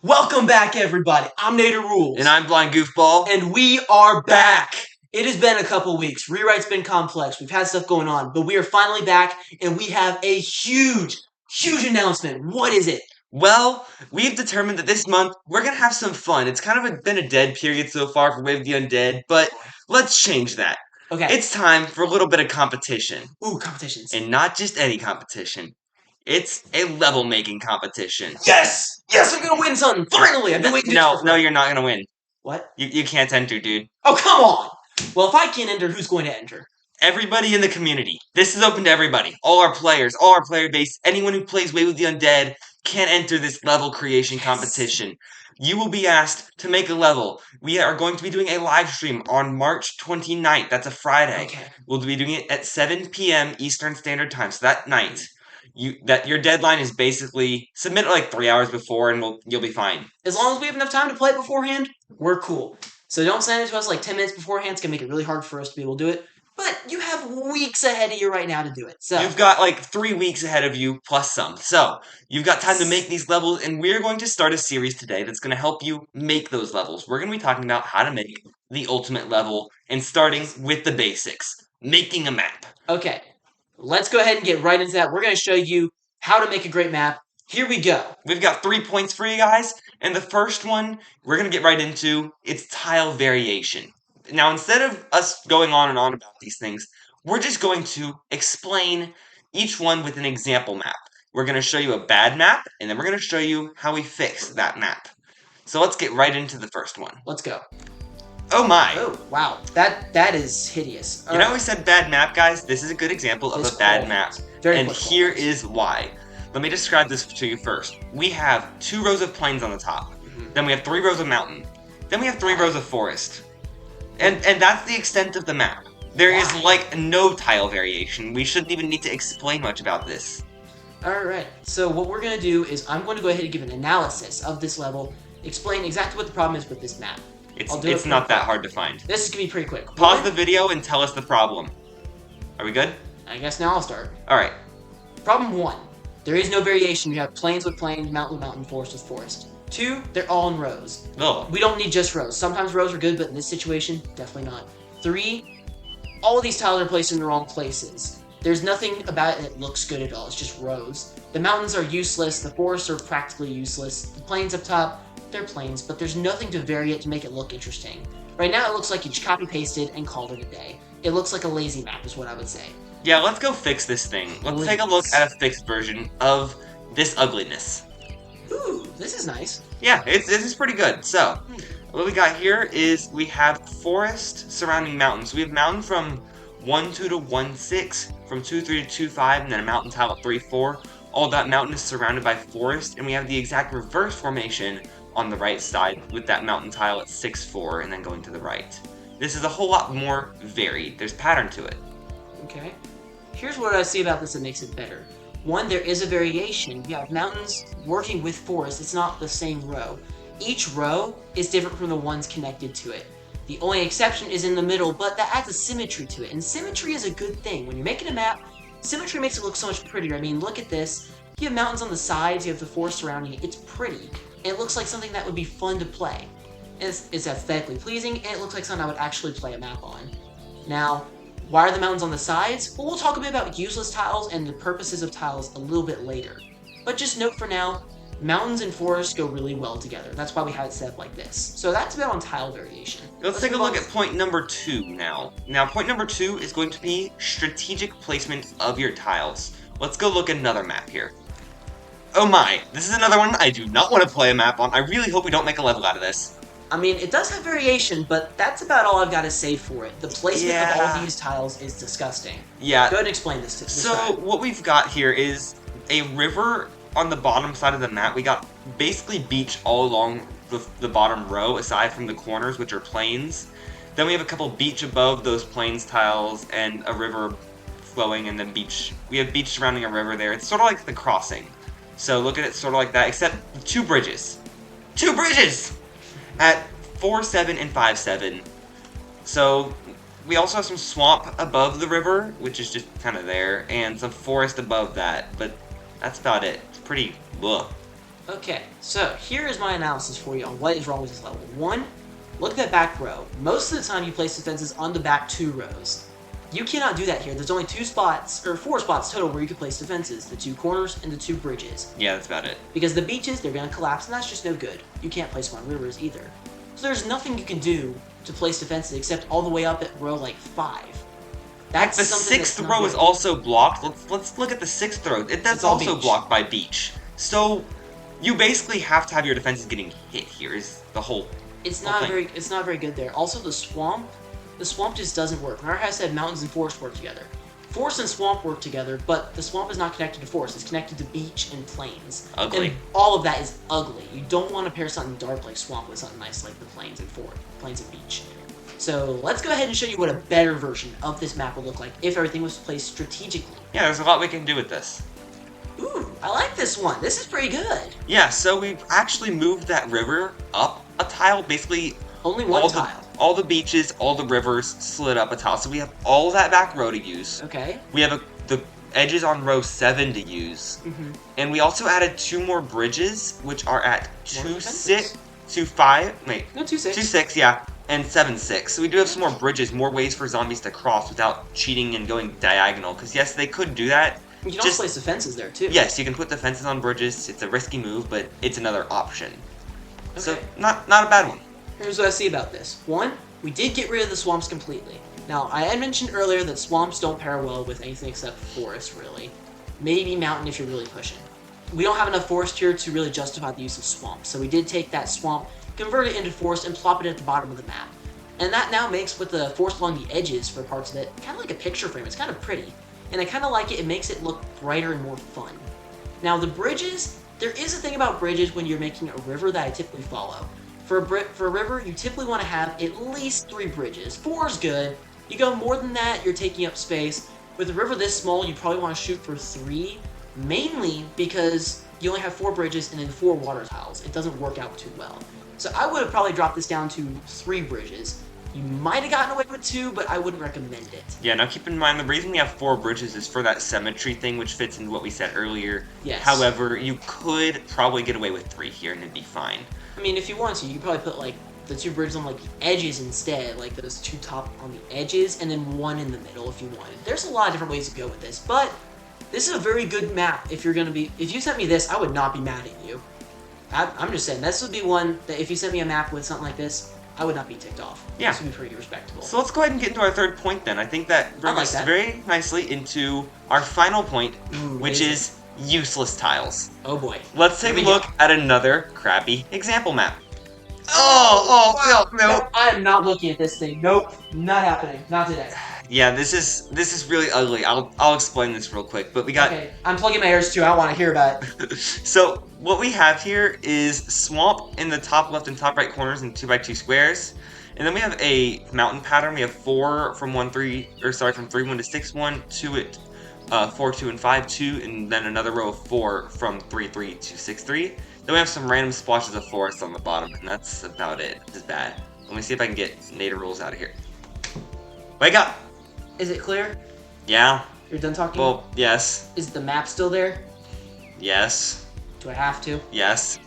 Welcome back, everybody. I'm Naterrulz. And I'm Blindgoofball. And we are back. It has been a couple weeks. Rewrite's been complex. We've had stuff going on. But we are finally back, and we have a huge announcement. What is it? Well, we've determined that this month we're going to have some fun. It's kind of been a dead period so far for Wave of the Undead, but let's change that. Okay. It's time for a little bit of competition. Ooh, competitions. And not just any competition. It's a level-making competition. Yes! Yes, I'm going to win something. Finally! I've been waiting to No, you're not going to win. What? You can't enter, dude. Oh, come on! Well, if I can't enter, who's going to enter? Everybody in the community. This is open to everybody. All our players, all our player base, anyone who plays Wave of the Undead can enter this level creation competition. You will be asked to make a level. We are going to be doing a live stream on March 29th. That's a Friday. Okay. We'll be doing it at 7 p.m. Eastern Standard Time. So that night, your deadline is basically submit it like 3 hours before, and you'll be fine. As long as we have enough time to play it beforehand, we're cool. So don't send it to us like 10 minutes beforehand. It's going to make it really hard for us to be able to do it. But you have weeks ahead of you right now to do it. So you've got like 3 weeks ahead of you plus some. So you've got time to make these levels, and we're going to start a series today that's going to help you make those levels. We're going to be talking about how to make the ultimate level, and starting with the basics, making a map. Okay, let's go ahead and get right into that. We're going to show you how to make a great map. Here we go. We've got 3 points for you guys, and the first one we're going to get right into, it's tile variation. Now, instead of us going on and on about these things, we're just going to explain each one with an example map. We're going to show you a bad map, and then we're going to show you how we fix that map. So let's get right into the first one. Let's go. Oh my! Oh, wow. That is hideous. You know how we said bad map, guys? This is a good example of a bad map. And here is why. Let me describe this to you first. We have 2 rows of plains on the top. Then we have 3 rows of mountain. Then we have 3 rows of forest. And that's the extent of the map. There is like no tile variation. We shouldn't even need to explain much about this. Alright, so what we're going to do is I'm going to go ahead and give an analysis of this level, explain exactly what the problem is with this map. It's not that hard to find. This is going to be pretty quick. Pause the video and tell us the problem. Are we good? I guess now I'll start. Alright. Problem 1. There is no variation. You have plains with plains, mountain with mountain, forest with forest. 2, they're all in rows. Oh. We don't need just rows. Sometimes rows are good, but in this situation, definitely not. 3, all of these tiles are placed in the wrong places. There's nothing about it that looks good at all. It's just rows. The mountains are useless. The forests are practically useless. The plains up top, they're plains, but there's nothing to vary it to make it look interesting. Right now, it looks like you just copy-pasted and called it a day. It looks like a lazy map is what I would say. Yeah, let's go fix this thing. Let's take a look at a fixed version of this ugliness. Ooh, this is nice. Yeah, this is pretty good. So, what we got here is we have forest surrounding mountains. We have mountain from 1-2 to 1-6, from 2-3 to 2-5, and then a mountain tile at 3-4. All that mountain is surrounded by forest, and we have the exact reverse formation on the right side with that mountain tile at 6-4 and then going to the right. This is a whole lot more varied. There's pattern to it. Okay. Here's what I see about this that makes it better. 1, there is a variation. You have mountains working with forests. It's not the same row. Each row is different from the ones connected to it. The only exception is in the middle, but that adds a symmetry to it. And symmetry is a good thing. When you're making a map, symmetry makes it look so much prettier. I mean, look at this. You have mountains on the sides, you have the forest surrounding it. It's pretty. And it looks like something that would be fun to play. It's aesthetically pleasing, and it looks like something I would actually play a map on. Now, why are the mountains on the sides? Well, we'll talk a bit about useless tiles and the purposes of tiles a little bit later. But just note for now, mountains and forests go really well together. That's why we have it set up like this. So that's about on tile variation. Let's take a look at point number 2 now. Now, point number 2 is going to be strategic placement of your tiles. Let's go look at another map here. Oh my, this is another one I do not want to play a map on. I really hope we don't make a level out of this. I mean, it does have variation, but that's about all I've got to say for it. The placement of all these tiles is disgusting. Yeah. Go ahead and explain this to me. So, what we've got here is a river on the bottom side of the map. We got basically beach all along the bottom row, aside from the corners, which are plains. Then we have a couple beach above those plains tiles, and a river flowing, and then beach. We have beach surrounding a river there. It's sort of like the crossing. So, look at it sort of like that, except 2 bridges. 2 bridges! At 4-7 and 5-7. So we also have some swamp above the river, which is just kind of there, and some forest above that, but that's about it. It's pretty ugh. Okay, so here is my analysis for you on what is wrong with this level. One, look at that back row. Most of the time you place defenses on the back 2 rows. You cannot do that here. There's only 2 spots, or 4 spots total where you can place defenses. The 2 corners and the 2 bridges. Yeah, that's about it. Because the beaches, they're going to collapse, and that's just no good. You can't place them on rivers either. So there's nothing you can do to place defenses except all the way up at row like 5. That's the something 6th that's row not is good. also blocked. Let's look at the 6th row. That's all also beach. blocked by beach. So you basically have to have your defenses getting hit here. Is the whole It's whole not thing. very. It's not very good there. Also, the swamp just doesn't work. Remember how I said mountains and forest work together? Forest and swamp work together, but the swamp is not connected to forest. It's connected to beach and plains. Ugly. And all of that is ugly. You don't want to pair something dark like swamp with something nice like the plains and beach. So let's go ahead and show you what a better version of this map would look like if everything was placed strategically. Yeah, there's a lot we can do with this. Ooh, I like this one. This is pretty good. Yeah, so we've actually moved that river up a tile. Basically, Only one tile. all the beaches, all the rivers slid up a tile. So we have all that back row to use. Okay. We have the edges on row 7 to use. Mm-hmm. And we also added 2 more bridges, which are at More 2, defenses? 6, 2, 5, wait, No, 2-6. 2, 6, yeah, and 7, 6. So we do have some more bridges, more ways for zombies to cross without cheating and going diagonal. Because yes, they could do that. You can also place defenses there too. Yes, you can put defenses on bridges. It's a risky move, but it's another option. Okay. So not a bad one. Here's what I see about this. One, we did get rid of the swamps completely. Now, I had mentioned earlier that swamps don't pair well with anything except forest, really. Maybe mountain if you're really pushing. We don't have enough forest here to really justify the use of swamp, so we did take that swamp, convert it into forest, and plop it at the bottom of the map. And that now makes with the forest along the edges for parts of it kind of like a picture frame. It's kind of pretty. And I kind of like it. It makes it look brighter and more fun. Now, the bridges, there is a thing about bridges when you're making a river that I typically follow. For a river, you typically want to have at least 3 bridges. 4 is good. You go more than that, you're taking up space. With a river this small, you probably want to shoot for 3, mainly because you only have 4 bridges and then 4 water tiles. It doesn't work out too well. So I would have probably dropped this down to 3 bridges. You might have gotten away with 2, but I wouldn't recommend it. Yeah, now keep in mind, the reason we have 4 bridges is for that symmetry thing, which fits into what we said earlier. Yes. However, you could probably get away with 3 here and it'd be fine. I mean, if you want to, you could probably put, like, the 2 bridges on, like, the edges instead. Like, those 2 top on the edges, and then 1 in the middle if you wanted. There's a lot of different ways to go with this, but this is a very good map if you're going to be... If you sent me this, I would not be mad at you. I'm just saying, this would be one that if you sent me a map with something like this, I would not be ticked off. Yeah. This would be pretty respectable. So let's go ahead and get into our 3rd point then. I think that brings like us that. very nicely into our final point, Ooh, which amazing. is useless tiles. Oh boy. Let's take Here a we look go. at another crappy example map. Oh, no. I am not looking at this thing. Nope. Not happening. Not today. Yeah, this is really ugly. I'll explain this real quick. But we got Okay, I'm plugging my ears too. I don't want to hear about it. so what we have here is swamp in the top left and top right corners in 2x2 squares. And then we have a mountain pattern. We have 4 from 3-1 to 6-1, 2 at 4, 2, and 5, 2, and then another row of 4 from 3-3 to 6-3. Then we have some random splotches of forest on the bottom, and that's about it. This is bad. Let me see if I can get Naterrulz out of here. Wake up! Is it clear? Yeah. You're done talking? Well, yes. Is the map still there? Yes. Do I have to? Yes.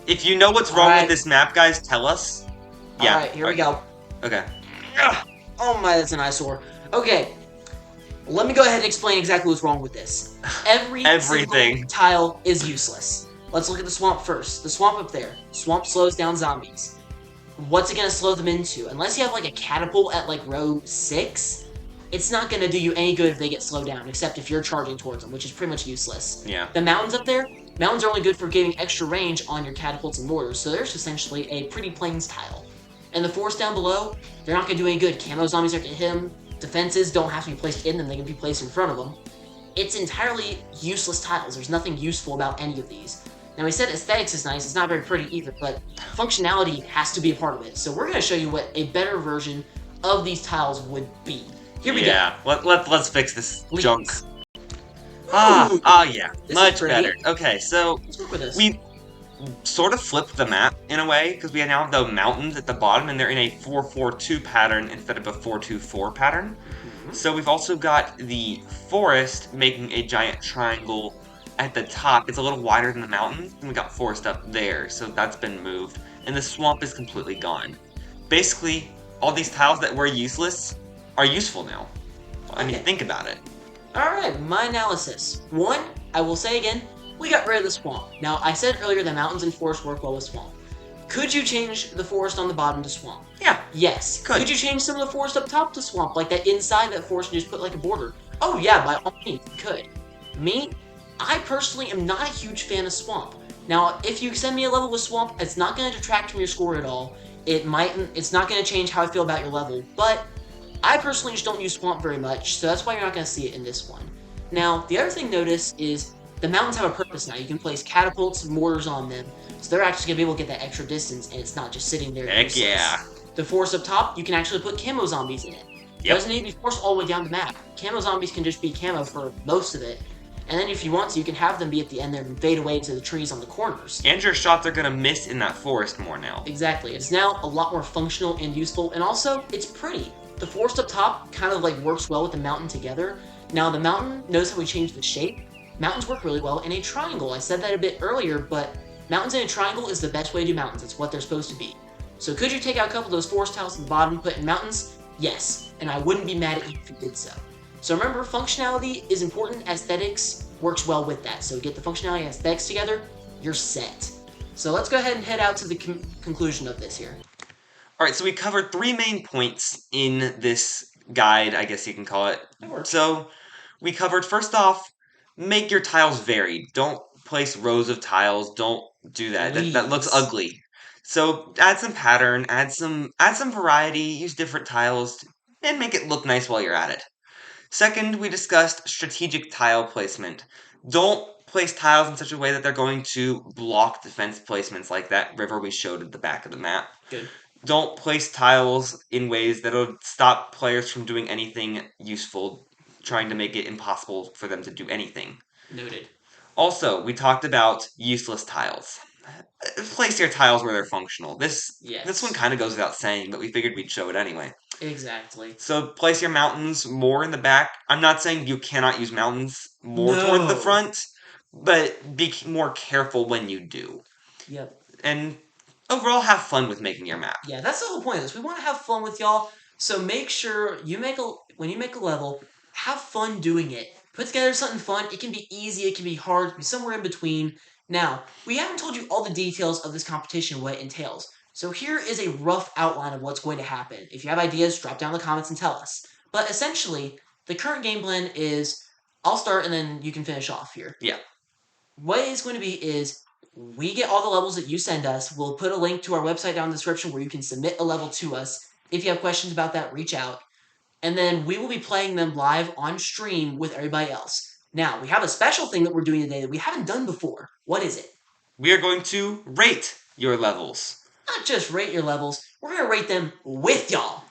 If you know what's wrong Alright. with this map, guys, tell us. Yeah. Alright, here we go. Okay. Ugh. Oh my, that's an eyesore. Okay. Let me go ahead and explain exactly what's wrong with this. Everything. Single tile is useless. Let's look at the swamp first. The swamp up there. Swamp slows down zombies. What's it going to slow them into? Unless you have like a catapult at like row 6, it's not going to do you any good if they get slowed down, except if you're charging towards them, which is pretty much useless. Yeah. The mountains up there, mountains are only good for giving extra range on your catapults and mortars, so there's essentially a pretty plains tile. And the forest down below, they're not going to do any good. Camo zombies are going to hit them. Defenses don't have to be placed in them, they can be placed in front of them. It's entirely useless tiles. There's nothing useful about any of these. Now, we said aesthetics is nice, it's not very pretty either, but functionality has to be a part of it. So we're going to show you what a better version of these tiles would be. Here we go. Yeah. Let's fix this Leaks. junk. Ooh, Yeah. This is Much pretty. better. Okay, so let's work with this. we sort of flipped the map in a way because we now have the mountains at the bottom and they're in a 4-4-2 pattern instead of a 4-2-4 pattern. Mhm. So we've also got the forest making a giant triangle at the top. It's a little wider than the mountains, and we got forest up there, so that's been moved. And the swamp is completely gone. Basically, all these tiles that were useless are useful now. I mean, Okay. think about it. Alright, my analysis. One, I will say again, we got rid of the swamp. Now, I said earlier that mountains and forests work well with swamp. Could you change the forest on the bottom to swamp? Yeah, Yes. could. You change some of the forest up top to swamp, like that inside that forest and just put like a border? Oh yeah, by all means, you could. Me, I personally am not a huge fan of swamp. Now, if you send me a level with swamp, it's not going to detract from your score at all. It's not going to change how I feel about your level, but I personally just don't use swamp very much, so that's why you're not going to see it in this one. Now, the other thing to notice is the mountains have a purpose now. You can place catapults and mortars on them, so they're actually going to be able to get that extra distance, and it's not just sitting there Heck useless. yeah. The forest up top, you can actually put camo zombies in it. It Yep. doesn't need to be forced all the way down the map. Camo zombies can just be camo for most of it, and then if you want to, you can have them be at the end there and fade away into the trees on the corners. And your shots are gonna miss in that forest more now. Exactly. It's now a lot more functional and useful, and also, it's pretty. The forest up top kind of like works well with the mountain together. Now, the mountain, notice how we changed the shape? Mountains work really well in a triangle. I said that a bit earlier, but mountains in a triangle is the best way to do mountains. It's what they're supposed to be. So could you take out a couple of those forest tiles at the bottom and put in mountains? Yes, and I wouldn't be mad at you if you did so. So remember, functionality is important. Aesthetics works well with that. So get the functionality and aesthetics together, you're set. So let's go ahead and head out to the conclusion of this here. Alright, so we covered 3 main points in this guide, I guess you can call it. That works. So, we covered, first off, make your tiles varied. Don't place rows of tiles. Don't do that. That looks Please. ugly. So, add some pattern, add some variety, use different tiles, and make it look nice while you're at it. Second, we discussed strategic tile placement. Don't place tiles in such a way that they're going to block defense placements like that river we showed at the back of the map. Good. Don't place tiles in ways that'll stop players from doing anything useful, trying to make it impossible for them to do anything. Noted. Also, we talked about useless tiles. Place your tiles where they're functional. This one kind of goes without saying, but we figured we'd show it anyway. Exactly. So place your mountains more in the back. I'm not saying you cannot use mountains more toward the front, but be more careful when you do. Yep. And overall, have fun with making your map. Yeah, that's the whole point of this. We want to have fun with y'all, so make sure when you make a level, have fun doing it. Put together something fun. It can be easy, it can be hard, it can be somewhere in between. Now, we haven't told you all the details of this competition, what it entails. So here is a rough outline of what's going to happen. If you have ideas, drop down in the comments and tell us. But essentially, the current game plan is, I'll start and then you can finish off here. Yeah. What it's going to be is, we get all the levels that you send us. We'll put a link to our website down in the description where you can submit a level to us. If you have questions about that, reach out. And then we will be playing them live on stream with everybody else. Now, we have a special thing that we're doing today that we haven't done before. What is it? We are going to rate your levels. Not just rate your levels, we're going to rate them with y'all.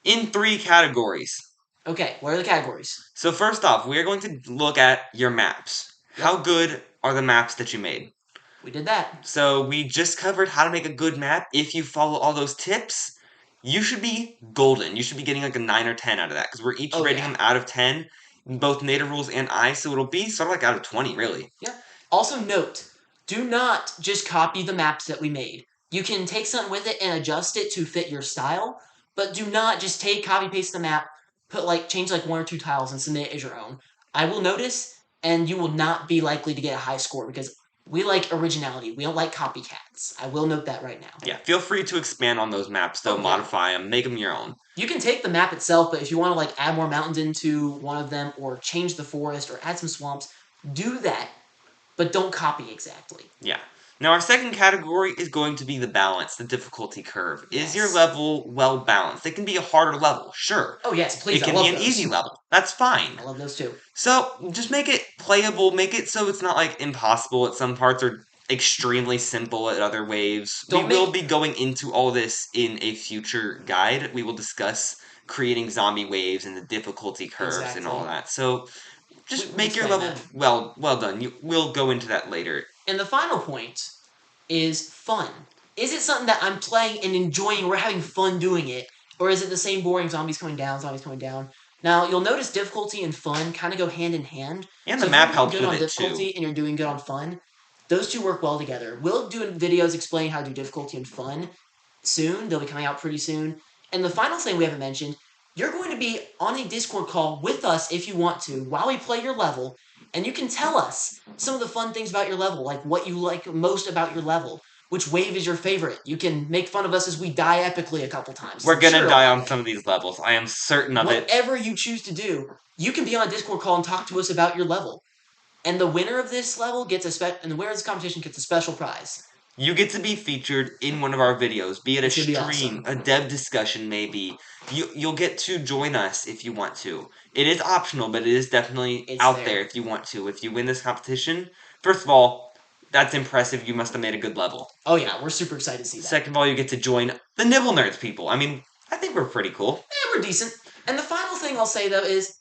In 3 categories. Okay, what are the categories? So first off, we are going to look at your maps. Yep. How good are the maps that you made? We did that. So we just covered how to make a good map. If you follow all those tips, you should be golden. You should be getting like a 9 or 10 out of that, because we're each rating them out of 10, both Naterrulz and I, so it'll be sort of like out of 20, really. Yeah. Also note, do not just copy the maps that we made. You can take something with it and adjust it to fit your style, but do not just copy paste the map, change 1 or 2 tiles and submit it as your own. I will notice, and you will not be likely to get a high score, because we like originality. We don't like copycats. I will note that right now. Yeah, feel free to expand on those maps, though. Modify them, make them your own. You can take the map itself, but if you want to add more mountains into one of them, or change the forest, or add some swamps, do that, but don't copy exactly. Yeah. Now, our second category is going to be the balance, the difficulty curve. Yes. Is your level well balanced? It can be a harder level, sure. Oh, yes, please. It can be an easy level. That's fine. I love those too. So, just make it playable. Make it so it's not impossible at some parts or extremely simple at other waves. We will be going into all this in a future guide. We will discuss creating zombie waves and the difficulty curves and all that. So, just make your level well done. We'll go into that later. And the final point is fun. Is it something that I'm playing and enjoying, we're having fun doing it? Or is it the same boring zombies coming down? Now, you'll notice difficulty and fun kind of go hand in hand. And So the if you're map doing helps good with on it difficulty too. and you're doing good on fun, those two work well together. We'll do videos explaining how to do difficulty and fun soon. They'll be coming out pretty soon. And the final thing we haven't mentioned, you're going to be on a Discord call with us if you want to while we play your level, and you can tell us some of the fun things about your level, like what you like most about your level. Which wave is your favorite? You can make fun of us as we die epically a couple times. We're I'm gonna sure you'll die like on it. some of these levels. I am certain of it. Whatever you choose to do, you can be on a Discord call and talk to us about your level. And the winner of this level gets and the winner of this competition gets a special prize. You get to be featured in one of our videos, be it a It's gonna be stream, awesome. a dev discussion, maybe. You'll get to join us if you want to. It is optional, but it is definitely It's out there. there if you want to. If you win this competition, first of all, that's impressive. You must have made a good level. Oh yeah, we're super excited to see that. Second of all, you get to join the Nibble Nerds people. I mean, I think we're pretty cool. Yeah, we're decent. And the final thing I'll say though is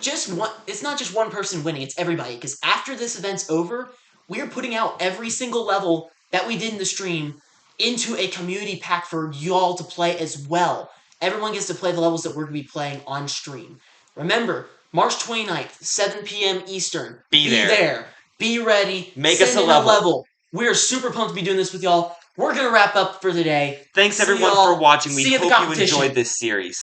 just one. It's not just one person winning; it's everybody. Because after this event's over, we are putting out every single level that we did in the stream into a community pack for y'all to play as well. Everyone gets to play the levels that we're going to be playing on stream. Remember, March 29th, 7 p.m. Eastern. Be there. Be ready. Make Send us a in level. We are super pumped to be doing this with y'all. We're going to wrap up for the day. Thanks See everyone y'all. for watching. We See you at the hope you competition. enjoyed this series.